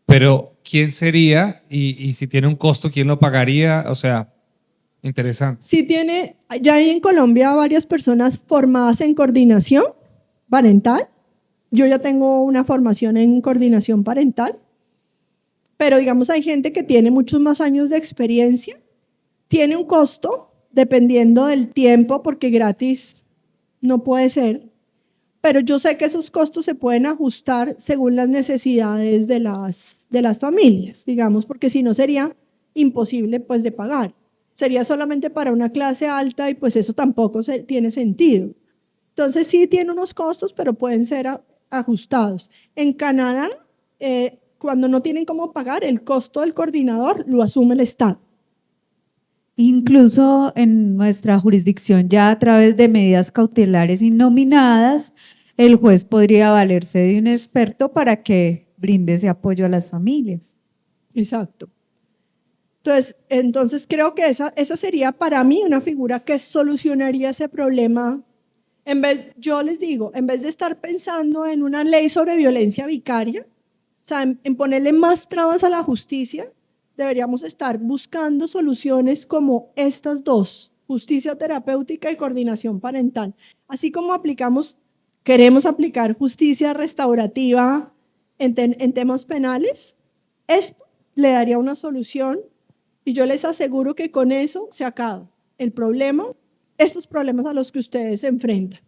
Pero ¿quién sería? Y si tiene un costo, ¿quién lo pagaría? O sea, interesante. Sí ya hay en Colombia varias personas formadas en coordinación parental, Yo ya tengo una formación en coordinación parental, pero digamos hay gente que tiene muchos más años de experiencia, tiene un costo dependiendo del tiempo, porque gratis no puede ser, pero yo sé que esos costos se pueden ajustar según las necesidades de las familias, digamos, porque si no sería imposible pues de pagar. Sería solamente para una clase alta y pues eso tampoco tiene sentido. Entonces sí tiene unos costos, pero pueden ser ajustados. En Canadá, cuando no tienen cómo pagar, el costo del coordinador lo asume el Estado. Incluso en nuestra jurisdicción, ya a través de medidas cautelares innominadas, el juez podría valerse de un experto para que brinde ese apoyo a las familias. Exacto. Entonces creo que esa sería para mí una figura que solucionaría ese problema. Yo les digo, en vez de estar pensando en una ley sobre violencia vicaria, o sea, en ponerle más trabas a la justicia, deberíamos estar buscando soluciones como estas dos: justicia terapéutica y coordinación parental. Así como queremos aplicar justicia restaurativa en temas penales, esto le daría una solución y yo les aseguro que con eso se acaba el problema, estos problemas a los que ustedes se enfrentan.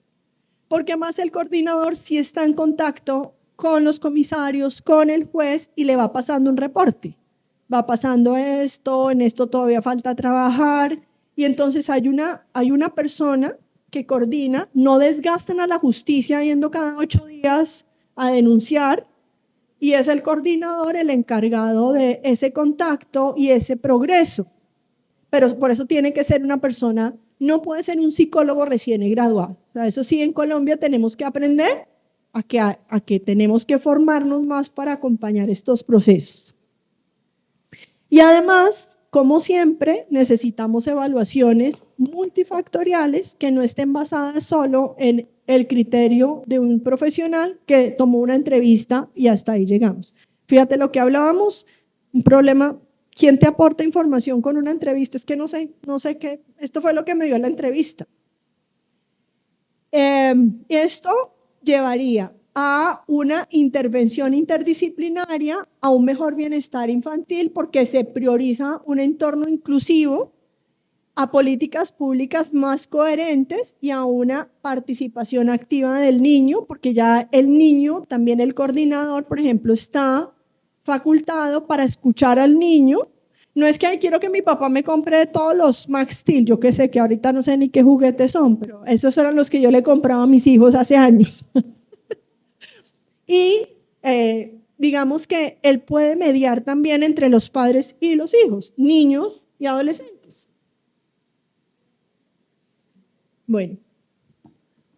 Porque además el coordinador sí está en contacto con los comisarios, con el juez, y le va pasando un reporte. Va pasando esto, en esto todavía falta trabajar, y entonces hay una persona que coordina, no desgastan a la justicia yendo cada 8 días a denunciar, y es el coordinador el encargado de ese contacto y ese progreso. Pero por eso tiene que ser una persona, no puede ser un psicólogo recién graduado. O sea, eso sí, en Colombia tenemos que aprender a que tenemos que formarnos más para acompañar estos procesos. Y además, como siempre, necesitamos evaluaciones multifactoriales que no estén basadas solo en el criterio de un profesional que tomó una entrevista y hasta ahí llegamos. Fíjate lo que hablábamos, un problema. ¿Quién te aporta información con una entrevista? Es que no sé qué. Esto fue lo que me dio la entrevista. Esto llevaría a una intervención interdisciplinaria, a un mejor bienestar infantil, porque se prioriza un entorno inclusivo, a políticas públicas más coherentes y a una participación activa del niño, porque ya el niño, también el coordinador, por ejemplo, está facultado para escuchar al niño. No es que quiero que mi papá me compre todos los Max Steel, yo que sé que ahorita no sé ni qué juguetes son, pero esos eran los que yo le compraba a mis hijos hace años. Y digamos que él puede mediar también entre los padres y los hijos, niños y adolescentes. Bueno,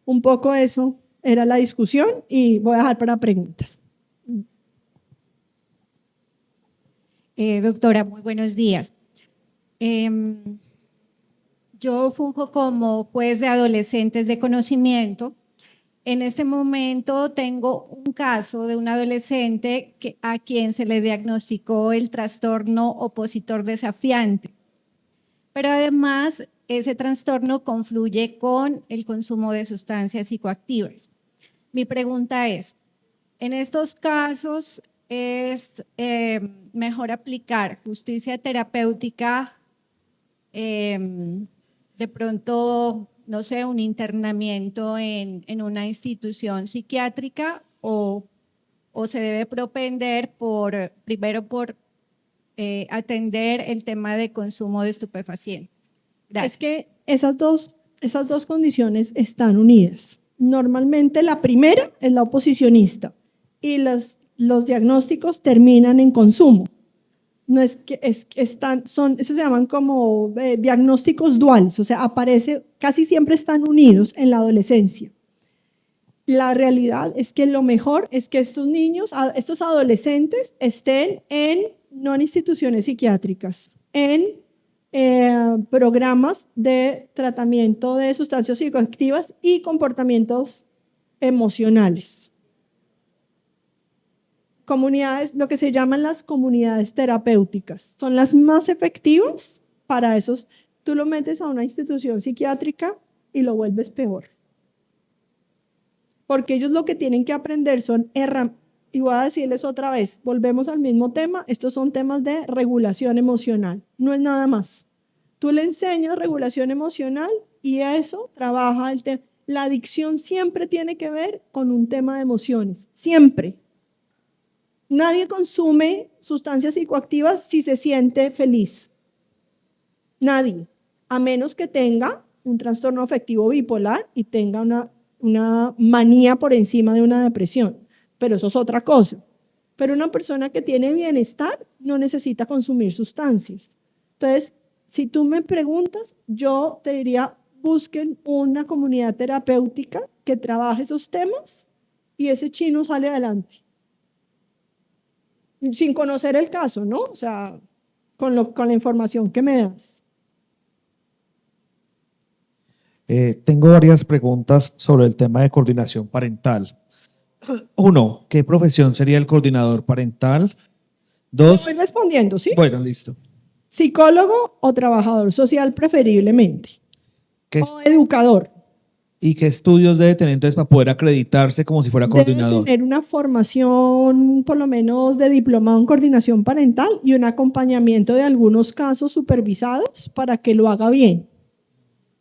un poco eso era la discusión y voy a dejar para preguntas. Doctora, muy buenos días. Yo funjo como juez de adolescentes de conocimiento. En este momento tengo un caso de un adolescente a quien se le diagnosticó el trastorno opositor desafiante, pero además ese trastorno confluye con el consumo de sustancias psicoactivas. Mi pregunta es, en estos casos, ¿es mejor aplicar justicia terapéutica, de pronto, no sé, un internamiento en una institución psiquiátrica, o se debe propender primero por atender el tema de consumo de estupefacientes? Gracias. Es que esas dos condiciones están unidas. Normalmente la primera es la oposicionista y los diagnósticos terminan en consumo. No es que eso se llaman como diagnósticos duales, o sea, casi siempre están unidos en la adolescencia. La realidad es que lo mejor es que estos adolescentes estén no en instituciones psiquiátricas, en programas de tratamiento de sustancias psicoactivas y comportamientos emocionales. Comunidades, lo que se llaman las comunidades terapéuticas, son las más efectivas para esos. Tú lo metes a una institución psiquiátrica y lo vuelves peor. porque ellos lo que tienen que aprender son herramientas. Y voy a decirles otra vez, volvemos al mismo tema, estos son temas de regulación emocional, no es nada más. Tú le enseñas regulación emocional y eso trabaja el tema. La adicción siempre tiene que ver con un tema de emociones, siempre. Nadie consume sustancias psicoactivas si se siente feliz. Nadie, a menos que tenga un trastorno afectivo bipolar y tenga una manía por encima de una depresión. Pero eso es otra cosa. Pero una persona que tiene bienestar no necesita consumir sustancias. Entonces, si tú me preguntas, yo te diría, busquen una comunidad terapéutica que trabaje esos temas y ese chino sale adelante. Sin conocer el caso, ¿no? O sea, con la información que me das. Tengo varias preguntas sobre el tema de coordinación parental. 1, ¿qué profesión sería el coordinador parental? 2, Estoy respondiendo, ¿sí? bueno, listo. Psicólogo o trabajador social preferiblemente. ¿Qué O educador. ¿Y qué estudios debe tener entonces para poder acreditarse como si fuera Debe coordinador? tener una formación, por lo menos, de diplomado en coordinación parental y un acompañamiento de algunos casos supervisados para que lo haga bien.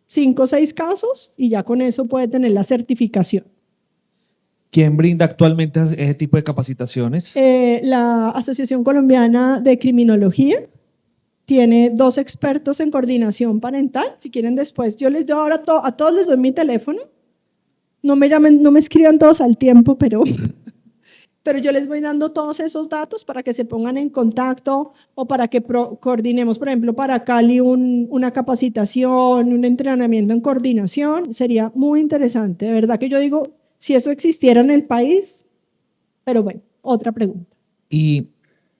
5 o 6 casos y ya con eso puede tener la certificación. ¿Quién brinda actualmente ese tipo de capacitaciones? La Asociación Colombiana de Criminología tiene 2 expertos en coordinación parental. Si quieren después, yo les doy ahora a todos les doy mi teléfono. No me llamen, no me escriban todos al tiempo, pero yo les voy dando todos esos datos para que se pongan en contacto o para que coordinemos, por ejemplo, para Cali una capacitación, un entrenamiento en coordinación. Sería muy interesante. De verdad que yo digo, si eso existiera en el país, pero bueno, otra pregunta. ¿Y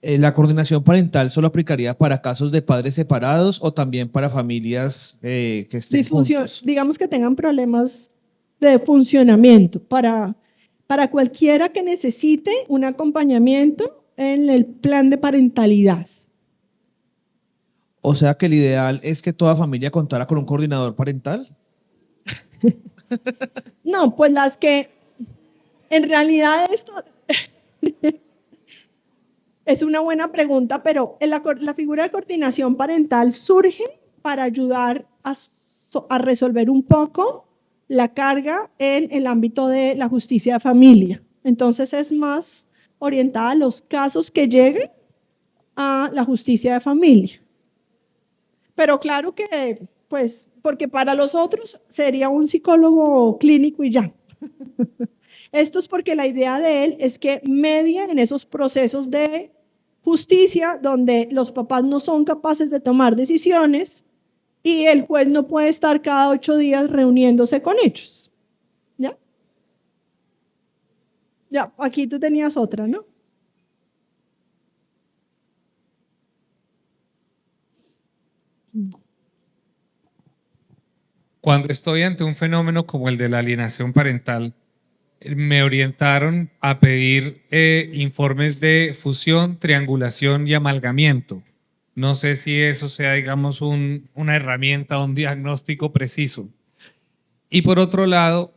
la coordinación parental solo aplicaría para casos de padres separados o también para familias que estén juntos? Digamos que tengan problemas de funcionamiento para cualquiera que necesite un acompañamiento en el plan de parentalidad. O sea que el ideal es que toda familia contara con un coordinador parental. No, pues las que en realidad esto es una buena pregunta, pero la figura de coordinación parental surge para ayudar a resolver un poco la carga en el ámbito de la justicia de familia. Entonces es más orientada a los casos que lleguen a la justicia de familia. Pero claro que, pues, porque para los otros sería un psicólogo clínico y ya. Esto es porque la idea de él es que medie en esos procesos de justicia donde los papás no son capaces de tomar decisiones y el juez no puede estar cada 8 días reuniéndose con ellos. ¿Ya? Ya, aquí tú tenías otra, ¿no? Cuando estoy ante un fenómeno como el de la alienación parental, me orientaron a pedir informes de fusión, triangulación y amalgamiento. No sé si eso sea, digamos, una herramienta, un diagnóstico preciso. Y por otro lado,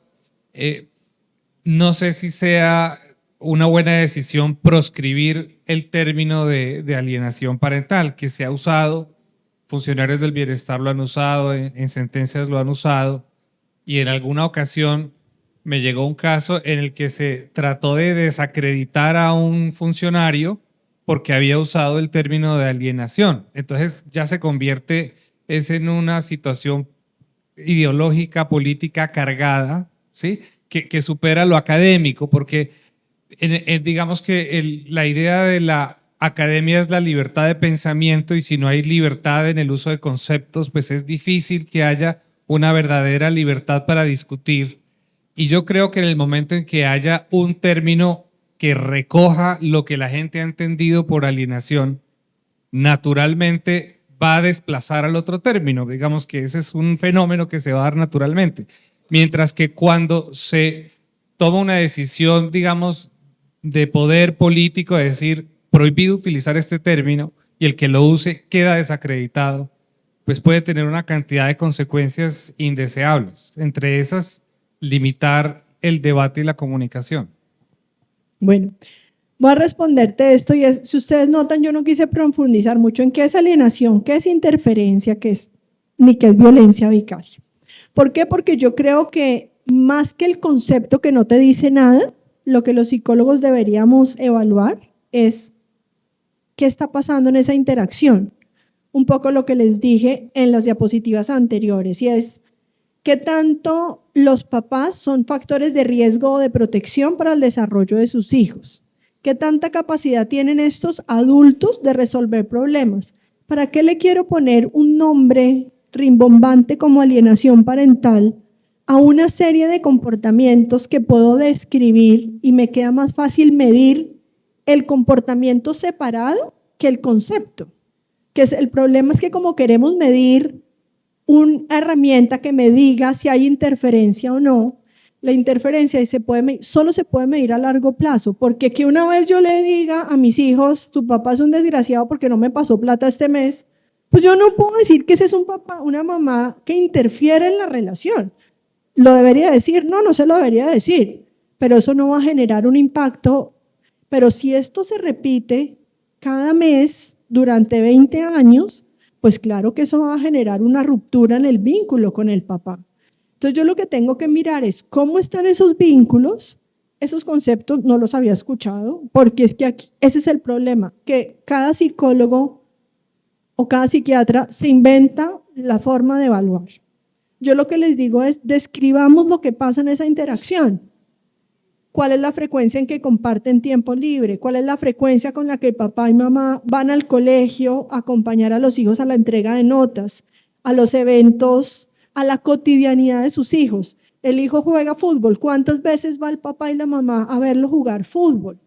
no sé si sea una buena decisión proscribir el término de alienación parental que se ha usado. Funcionarios del bienestar lo han usado, en sentencias lo han usado, y en alguna ocasión me llegó un caso en el que se trató de desacreditar a un funcionario porque había usado el término de alienación. Entonces ya se convierte en una situación ideológica, política cargada, ¿sí? Que supera lo académico, porque digamos que la idea de la academia es la libertad de pensamiento, y si no hay libertad en el uso de conceptos, pues es difícil que haya una verdadera libertad para discutir. Y yo creo que en el momento en que haya un término que recoja lo que la gente ha entendido por alienación, naturalmente va a desplazar al otro término. Digamos que ese es un fenómeno que se va a dar naturalmente. Mientras que cuando se toma una decisión, digamos, de poder político, es decir, prohibido utilizar este término, y el que lo use queda desacreditado, pues puede tener una cantidad de consecuencias indeseables. Entre esas, limitar el debate y la comunicación? Bueno, voy a responderte esto y es, si ustedes notan, yo no quise profundizar mucho en qué es alienación, qué es interferencia, qué es, ni qué es violencia vicaria. ¿Por qué? Porque yo creo que más que el concepto que no te dice nada, lo que los psicólogos deberíamos evaluar es qué está pasando en esa interacción. Un poco lo que les dije en las diapositivas anteriores, y es qué tanto los papás son factores de riesgo o de protección para el desarrollo de sus hijos. ¿Qué tanta capacidad tienen estos adultos de resolver problemas? ¿Para qué le quiero poner un nombre rimbombante como alienación parental a una serie de comportamientos que puedo describir y me queda más fácil medir el comportamiento separado que el concepto? Que es, el problema es que como queremos medir una herramienta que me diga si hay interferencia o no, la interferencia solo se puede medir a largo plazo, porque que una vez yo le diga a mis hijos, su papá es un desgraciado porque no me pasó plata este mes, pues yo no puedo decir que ese es un papá, una mamá que interfiere en la relación. ¿Lo debería decir? No, no se lo debería decir, pero eso no va a generar un impacto. Pero si esto se repite cada mes durante 20 años, pues claro que eso va a generar una ruptura en el vínculo con el papá. Entonces yo lo que tengo que mirar es cómo están esos vínculos. Esos conceptos no los había escuchado, porque es que aquí, ese es el problema, que cada psicólogo o cada psiquiatra se inventa la forma de evaluar. Yo lo que les digo es, describamos lo que pasa en esa interacción. ¿Cuál es la frecuencia en que comparten tiempo libre? ¿Cuál es la frecuencia con la que papá y mamá van al colegio a acompañar a los hijos a la entrega de notas, a los eventos, a la cotidianidad de sus hijos? El hijo juega fútbol. ¿Cuántas veces va el papá y la mamá a verlo jugar fútbol?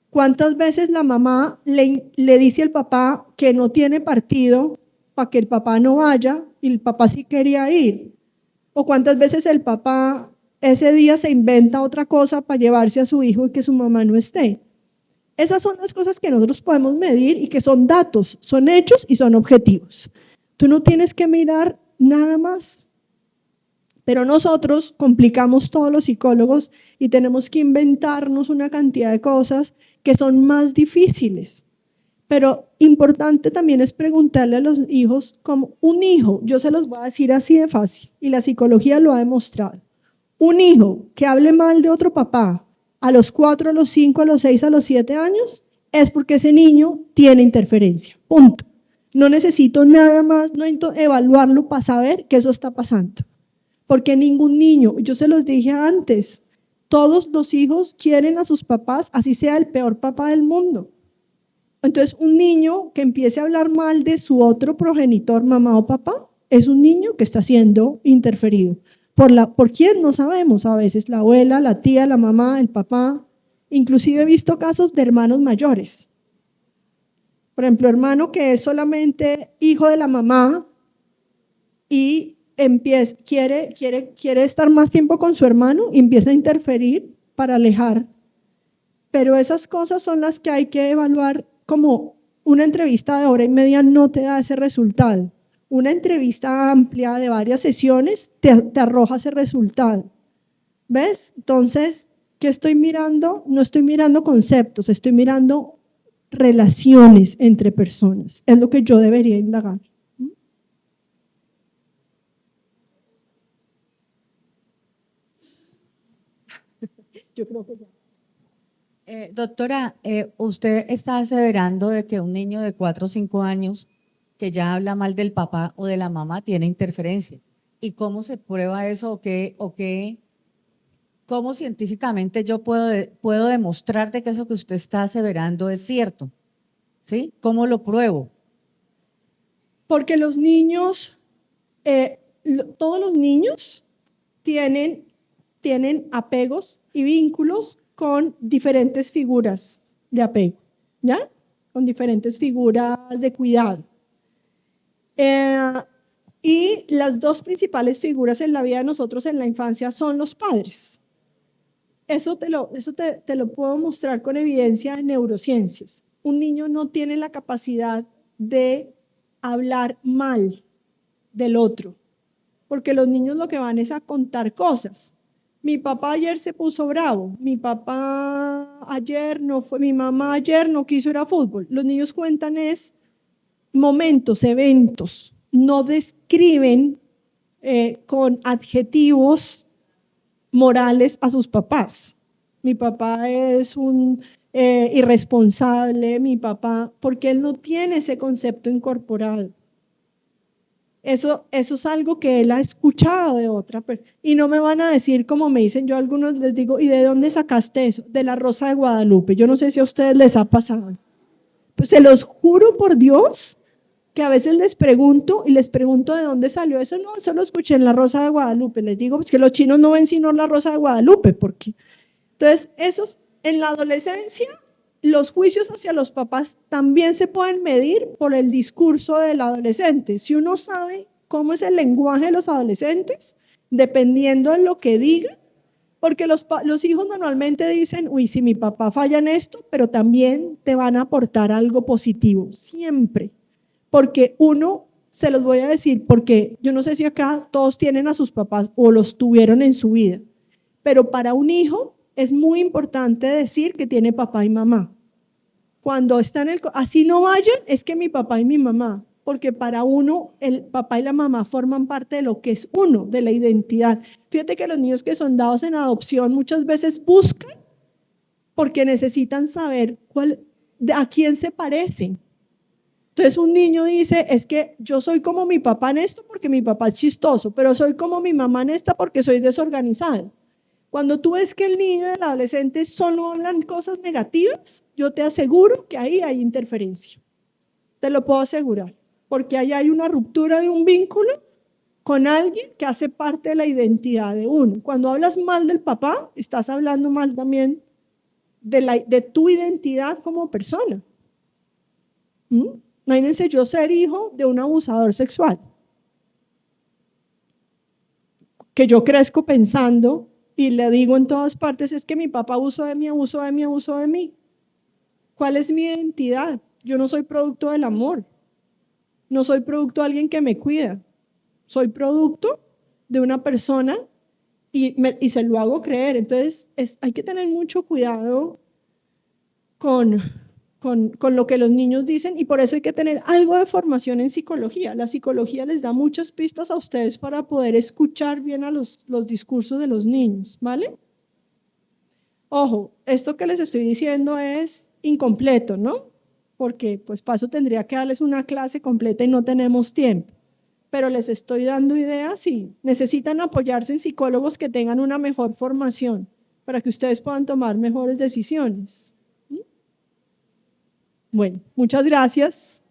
¿Cuántas veces la mamá le dice al papá que no tiene partido para que el papá no vaya y el papá sí quería ir? ¿O cuántas veces el papá ese día se inventa otra cosa para llevarse a su hijo y que su mamá no esté? Esas son las cosas que nosotros podemos medir y que son datos, son hechos y son objetivos. Tú no tienes que mirar nada más. Pero nosotros complicamos todos los psicólogos y tenemos que inventarnos una cantidad de cosas que son más difíciles. Pero importante también es preguntarle a los hijos, como un hijo, yo se los voy a decir así de fácil, y la psicología lo ha demostrado. Un hijo que hable mal de otro papá a los 4, a los 5, a los 6, a los 7 años, es porque ese niño tiene interferencia, punto. No necesito nada más, no necesito evaluarlo para saber que eso está pasando. Porque ningún niño, yo se los dije antes, todos los hijos quieren a sus papás, así sea el peor papá del mundo. Entonces, un niño que empiece a hablar mal de su otro progenitor, mamá o papá, es un niño que está siendo interferido. ¿Por quién? No sabemos. A veces la abuela, la tía, la mamá, el papá. Inclusive he visto casos de hermanos mayores. Por ejemplo, hermano que es solamente hijo de la mamá y quiere estar más tiempo con su hermano y empieza a interferir para alejar. Pero esas cosas son las que hay que evaluar. Como una entrevista de hora y media no te da ese resultado. Una entrevista amplia de varias sesiones te arroja ese resultado. ¿Ves? Entonces, ¿qué estoy mirando? No estoy mirando conceptos, estoy mirando relaciones entre personas. Es lo que yo debería indagar. Yo creo que ya. Doctora, usted está aseverando de que un niño de 4 o 5 años que ya habla mal del papá o de la mamá tiene interferencia. ¿Y cómo se prueba eso cómo científicamente yo puedo demostrar de que eso que usted está aseverando es cierto? ¿Sí? ¿Cómo lo pruebo? Porque los niños, todos los niños tienen apegos y vínculos con diferentes figuras de apego, ¿ya? Con diferentes figuras de cuidado. Y las dos principales figuras en la vida de nosotros en la infancia son los padres. Eso te lo puedo mostrar con evidencia en neurociencias. Un niño no tiene la capacidad de hablar mal del otro, porque los niños lo que van es a contar cosas. Mi papá ayer se puso bravo, mi papá ayer no fue, mi mamá ayer no quiso ir a fútbol. Los niños cuentan es momentos, eventos, no describen con adjetivos morales a sus papás. Mi papá es un irresponsable, mi papá, porque él no tiene ese concepto incorporado. Eso es algo que él ha escuchado de otra persona. Y no me van a decir, como me dicen yo a algunos, les digo, ¿y de dónde sacaste eso? De la Rosa de Guadalupe. Yo no sé si a ustedes les ha pasado. Pues se los juro por Dios que a veces les pregunto de dónde salió eso. No, eso lo escuché en la Rosa de Guadalupe. Les digo, pues que los chinos no ven sino la Rosa de Guadalupe. ¿Por qué? Entonces, esos en la adolescencia, los juicios hacia los papás también se pueden medir por el discurso del adolescente. Si uno sabe cómo es el lenguaje de los adolescentes, dependiendo de lo que digan, porque los hijos normalmente dicen, uy, si mi papá falla en esto, pero también te van a aportar algo positivo, siempre. Porque uno, se los voy a decir, porque yo no sé si acá todos tienen a sus papás o los tuvieron en su vida, pero para un hijo es muy importante decir que tiene papá y mamá. Cuando están así no vayan, es que mi papá y mi mamá, porque para uno el papá y la mamá forman parte de lo que es uno, de la identidad. Fíjate que los niños que son dados en adopción muchas veces buscan porque necesitan saber a quién se parecen. Entonces un niño dice, es que yo soy como mi papá en esto porque mi papá es chistoso, pero soy como mi mamá en esta porque soy desorganizado. Cuando tú ves que el niño y el adolescente solo hablan cosas negativas, yo te aseguro que ahí hay interferencia. Te lo puedo asegurar, porque ahí hay una ruptura de un vínculo con alguien que hace parte de la identidad de uno. Cuando hablas mal del papá, estás hablando mal también de tu identidad como persona. Imagínense yo ser hijo de un abusador sexual. Que yo crezco pensando y le digo en todas partes, es que mi papá abusó de mí, abusó de mí, abusó de mí. ¿Cuál es mi identidad? Yo no soy producto del amor. No soy producto de alguien que me cuida. Soy producto de una persona y se lo hago creer. Entonces hay que tener mucho cuidado con lo que los niños dicen y por eso hay que tener algo de formación en psicología. La psicología les da muchas pistas a ustedes para poder escuchar bien a los discursos de los niños, ¿vale? Ojo, esto que les estoy diciendo es incompleto, ¿no? Porque pues para eso tendría que darles una clase completa y no tenemos tiempo. Pero les estoy dando ideas y necesitan apoyarse en psicólogos que tengan una mejor formación para que ustedes puedan tomar mejores decisiones. Bueno, muchas gracias.